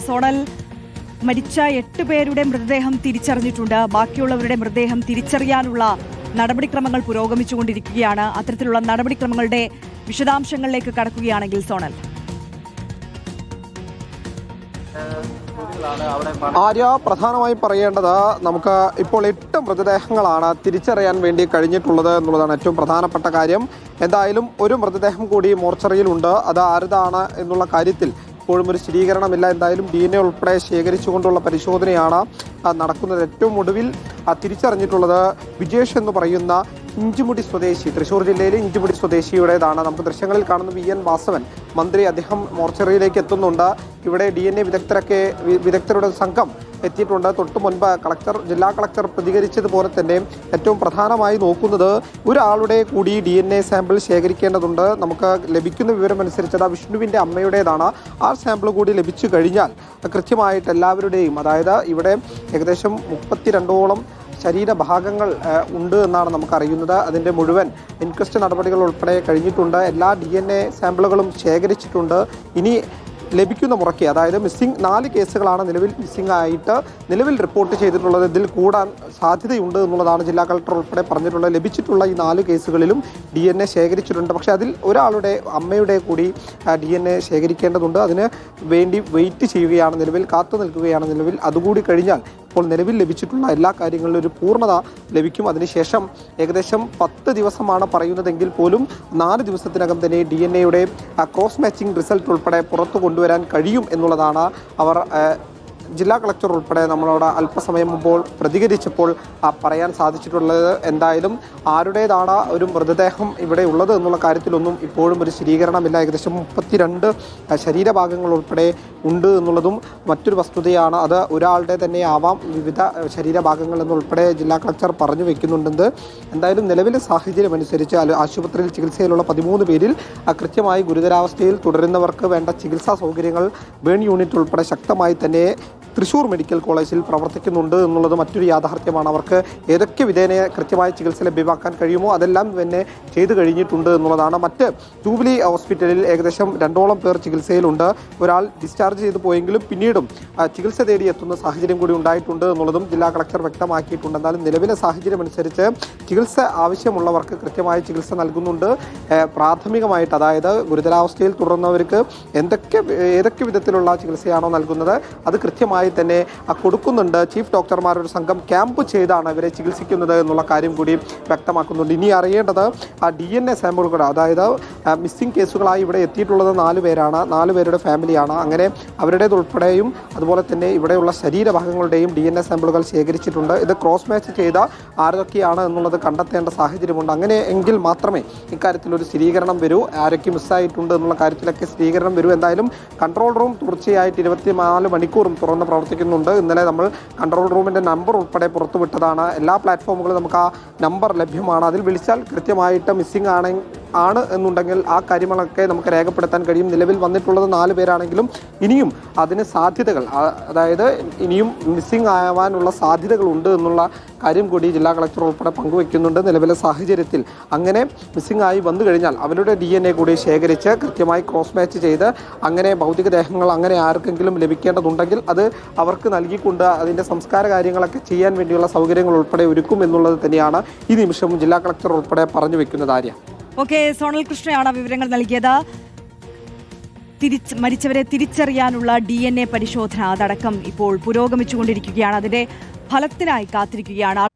Zonal മരിച്ച 8 പേരുടെ മൃതദേഹം തിരിച്ചറിഞ്ഞിട്ടുണ്ട്. ബാക്കിയുള്ളവരുടെ മൃതദേഹം തിരിച്ചറിയാനുള്ള നടപടിക്രമങ്ങൾ പുരോഗമിച്ചുകൊണ്ടിരിക്കുകയാണ്. അത്തരത്തിലുള്ള നടപടിക്രമങ്ങളുടെ വിശദാംശങ്ങളിലേക്ക് കടക്കുകയാണെങ്കിൽ സോണൽ. ആര്യ, പ്രധാനമായും പറയേണ്ടത് നമുക്ക് ഇപ്പോൾ 8 മൃതദേഹങ്ങളാണ് തിരിച്ചറിയാൻ വേണ്ടി കഴിഞ്ഞിട്ടുള്ളത് എന്നുള്ളതാണ് ഏറ്റവും പ്രധാനപ്പെട്ട കാര്യം. എന്തായാലും ഒരു മൃതദേഹം കൂടി മോർച്ചറിയിലുണ്ട്. അത് ആരുതാണ് എന്നുള്ള കാര്യത്തിൽ ഇപ്പോഴും ഒരു സ്ഥിരീകരണമില്ല. എന്തായാലും DNA ഉൾപ്പെടെ ശേഖരിച്ചുകൊണ്ടുള്ള പരിശോധനയാണ് നടക്കുന്നത്. ഏറ്റവും ഒടുവിൽ തിരിച്ചറിഞ്ഞിട്ടുള്ളത് വിജേഷ് എന്ന് പറയുന്ന ഇഞ്ചുമുടി സ്വദേശി, തൃശ്ശൂർ ജില്ലയിലെ ഇഞ്ചുമുടി സ്വദേശിയുടേതാണ്. നമുക്ക് ദൃശ്യങ്ങളിൽ കാണുന്ന VN വാസവൻ മന്ത്രി, അദ്ദേഹം മോർച്ചറിയിലേക്ക് എത്തുന്നുണ്ട്. ഇവിടെ DNA വിദഗ്ധരുടെ സംഘം എത്തിയിട്ടുണ്ട്. തൊട്ടു മുൻപ് ജില്ലാ കളക്ടർ പ്രതികരിച്ചതുപോലെ തന്നെ ഏറ്റവും പ്രധാനമായി നോക്കുന്നത് ഒരാളുടെ കൂടി DNA സാമ്പിൾ ശേഖരിക്കേണ്ടതുണ്ട്. നമുക്ക് ലഭിക്കുന്ന വിവരമനുസരിച്ച് വിഷ്ണുവിൻ്റെ അമ്മയുടേതാണ്. ആ സാമ്പിൾ കൂടി ലഭിച്ചു കഴിഞ്ഞാൽ കൃത്യമായിട്ട് എല്ലാവരുടെയും, അതായത് ഇവിടെ ഏകദേശം 32ഓളം ശരീരഭാഗങ്ങൾ ഉണ്ട് എന്നാണ് നമുക്കറിയുന്നത്. അതിൻ്റെ മുഴുവൻ ഇൻക്വസ്റ്റ് നടപടികൾ ഉൾപ്പെടെ കഴിഞ്ഞിട്ടുണ്ട്. എല്ലാ DNA സാമ്പിളുകളും ശേഖരിച്ചിട്ടുണ്ട്. ഇനി ലഭിക്കുന്ന മുറയ്ക്ക്, അതായത് 4 കേസുകളാണ് നിലവിൽ റിപ്പോർട്ട് ചെയ്തിട്ടുള്ളത്. ഇതിൽ കൂടാൻ സാധ്യതയുണ്ട് എന്നുള്ളതാണ് ജില്ലാ കളക്ടർ ഉൾപ്പെടെ പറഞ്ഞിട്ടുള്ളത്. ലഭിച്ചിട്ടുള്ള ഈ 4 കേസുകളിലും DNA ശേഖരിച്ചിട്ടുണ്ട്. പക്ഷേ അതിൽ ഒരാളുടെ അമ്മയുടെ കൂടി DNA ശേഖരിക്കേണ്ടതുണ്ട്. അതിന് വേണ്ടി വെയിറ്റ് ചെയ്യുകയാണ് നിലവിൽ, കാത്തു നിൽക്കുകയാണ് നിലവിൽ. അതുകൂടി കഴിഞ്ഞാൽ ഇപ്പോൾ നിലവിൽ ലഭിച്ചിട്ടുള്ള എല്ലാ കാര്യങ്ങളിലും ഒരു പൂർണ്ണത ലഭിക്കും. അതിനുശേഷം ഏകദേശം 10 ദിവസമാണ് പറയുന്നതെങ്കിൽ പോലും 4 ദിവസത്തിനകം തന്നെ DNA ക്രോസ് മാച്ചിങ് റിസൾട്ട് ഉൾപ്പെടെ പുറത്തു കൊണ്ടുവരാൻ കഴിയും എന്നുള്ളതാണ് അവർ ജില്ലാ കളക്ടർ ഉൾപ്പെടെ നമ്മളോട് അല്പസമയം മുമ്പോൾ പ്രതികരിച്ചപ്പോൾ പറയാൻ സാധിച്ചിട്ടുള്ളത്. എന്തായാലും ആരുടേതാണ് ഒരു മൃതദേഹം ഇവിടെ ഉള്ളത് എന്നുള്ള കാര്യത്തിലൊന്നും ഇപ്പോഴും ഒരു സ്ഥിരീകരണമില്ല. ഏകദേശം 32 ശരീരഭാഗങ്ങൾ ഉൾപ്പെടെ ഉണ്ട് എന്നുള്ളതും മറ്റൊരു വസ്തുതയാണ്. അത് ഒരാളുടെ തന്നെ ആവാം, വിവിധ ശരീരഭാഗങ്ങൾ എന്നുൾപ്പെടെ ജില്ലാ കളക്ടർ പറഞ്ഞു വെക്കുന്നുണ്ടെന്ന്. എന്തായാലും നിലവിലെ സാഹചര്യം അനുസരിച്ച് ആശുപത്രിയിൽ ചികിത്സയിലുള്ള 13 പേരിൽ കൃത്യമായി ഗുരുതരാവസ്ഥയിൽ തുടരുന്നവർക്ക് വേണ്ട ചികിത്സാ സൗകര്യങ്ങൾ ബേൺ യൂണിറ്റ് ഉൾപ്പെടെ ശക്തമായി തന്നെ തൃശ്ശൂർ മെഡിക്കൽ കോളേജിൽ പ്രവർത്തിക്കുന്നുണ്ട് എന്നുള്ളത് മറ്റൊരു യാഥാർത്ഥ്യമാണ്. അവർക്ക് ഏതൊക്കെ വിധേന കൃത്യമായ ചികിത്സ ലഭ്യമാക്കാൻ കഴിയുമോ അതെല്ലാം തന്നെ ചെയ്തു കഴിഞ്ഞിട്ടുണ്ട് എന്നുള്ളതാണ്. മറ്റ് ജൂബിലി ഹോസ്പിറ്റലിൽ ഏകദേശം 2ഓളം പേർ ചികിത്സയിലുണ്ട്. ഒരാൾ ഡിസ്ചാർജ് ചെയ്തു പോയെങ്കിലും പിന്നീടും ചികിത്സ തേടി എത്തുന്ന സാഹചര്യം കൂടി ഉണ്ടായിട്ടുണ്ട് എന്നുള്ളതും ജില്ലാ കളക്ടർ വ്യക്തമാക്കിയിട്ടുണ്ട്. എന്നാലും നിലവിലെ സാഹചര്യം അനുസരിച്ച് ചികിത്സ ആവശ്യമുള്ളവർക്ക് കൃത്യമായ ചികിത്സ നൽകുന്നുണ്ട്. പ്രാഥമികമായിട്ട്, അതായത് ഗുരുതരാവസ്ഥയിൽ തുടർന്നവർക്ക് ഏതൊക്കെ വിധത്തിലുള്ള ചികിത്സയാണോ നൽകുന്നത് അത് കൃത്യമായി തന്നെ കൊടുക്കുന്നുണ്ട്. ചീഫ് ഡോക്ടർമാരുടെ സംഘം ക്യാമ്പ് ചെയ്താണ് ഇവരെ ചികിത്സിക്കുന്നത് എന്നുള്ള കാര്യം കൂടി വ്യക്തമാക്കുന്നുണ്ട്. ഇനി അറിയേണ്ടത് DNA സാമ്പിളുകൾ, അതായത് മിസ്സിംഗ് കേസുകളായി ഇവിടെ എത്തിയിട്ടുള്ളത് 4 പേരാണ്. 4 പേരുടെ ഫാമിലിയാണ്. അങ്ങനെ അവരുടേതുൾപ്പെടെയും അതുപോലെ തന്നെ ഇവിടെയുള്ള ശരീരഭാഗങ്ങളുടെയും DNA സാമ്പിളുകൾ ശേഖരിച്ചിട്ടുണ്ട്. ഇത് ക്രോസ് മാച്ച് ചെയ്ത ആരൊക്കെയാണ് എന്നുള്ളത് കണ്ടെത്തേണ്ട സാഹചര്യമുണ്ട്. അങ്ങനെ എങ്കിൽ മാത്രമേ ഇക്കാര്യത്തിലൊരു സ്ഥിരീകരണം വരൂ. ആരൊക്കെ മിസ്സായിട്ടുണ്ട് എന്നുള്ള കാര്യത്തിലൊക്കെ സ്ഥിരീകരണം വരൂ. എന്തായാലും കൺട്രോൾ റൂം തുടർച്ചയായിട്ട് 24 മണിക്കൂറും തുറന്ന് പ്രവർത്തിക്കുന്നുണ്ട്. ഇന്നലെ നമ്മൾ കൺട്രോൾ റൂമിൻ്റെ നമ്പർ ഉൾപ്പെടെ പുറത്തുവിട്ടതാണ്. എല്ലാ പ്ലാറ്റ്ഫോമുകളും നമുക്ക് ആ നമ്പർ ലഭ്യമാണ്. അതിൽ വിളിച്ചാൽ കൃത്യമായിട്ട് മിസ്സിംഗ് ആണ് എന്നുണ്ടെങ്കിൽ ആ കാര്യങ്ങളൊക്കെ നമുക്ക് രേഖപ്പെടുത്താൻ കഴിയും. നിലവിൽ വന്നിട്ടുള്ളത് 4 പേരാണെങ്കിലും ഇനിയും അതിന് സാധ്യതകൾ, അതായത് ഇനിയും മിസ്സിംഗ് ആവാനുള്ള സാധ്യതകളുണ്ട് എന്നുള്ള കാര്യം കൂടി ജില്ലാ കളക്ടർ ഉൾപ്പെടെ പങ്കുവയ്ക്കുന്നുണ്ട്. നിലവിലെ സാഹചര്യത്തിൽ അങ്ങനെ മിസ്സിംഗ് ആയി വന്നു കഴിഞ്ഞാൽ അവരുടെ DNA കൂടി ശേഖരിച്ച് കൃത്യമായി ക്രോസ് മാച്ച് ചെയ്ത് അങ്ങനെ ഭൗതികദേഹങ്ങൾ അങ്ങനെ ആർക്കെങ്കിലും ലഭിക്കേണ്ടതുണ്ടെങ്കിൽ അത് അവർക്ക് നൽകിക്കൊണ്ട് അതിൻ്റെ സംസ്കാര കാര്യങ്ങളൊക്കെ ചെയ്യാൻ വേണ്ടിയുള്ള സൗകര്യങ്ങൾ ഉൾപ്പെടെ ഒരുക്കും എന്നുള്ളത് തന്നെയാണ് ഈ നിമിഷം ജില്ലാ കളക്ടർ ഉൾപ്പെടെ പറഞ്ഞു വെക്കുന്നത്. ആര്യ. ഓക്കെ, സോണൽ കൃഷ്ണയാണ് വിവരങ്ങൾ നൽകിയത്. മരിച്ചവരെ തിരിച്ചറിയാനുള്ള DNA പരിശോധന അതടക്കം ഇപ്പോൾ പുരോഗമിച്ചുകൊണ്ടിരിക്കുകയാണ്. അതിന്റെ ഫലത്തിനായി കാത്തിരിക്കുകയാണ്.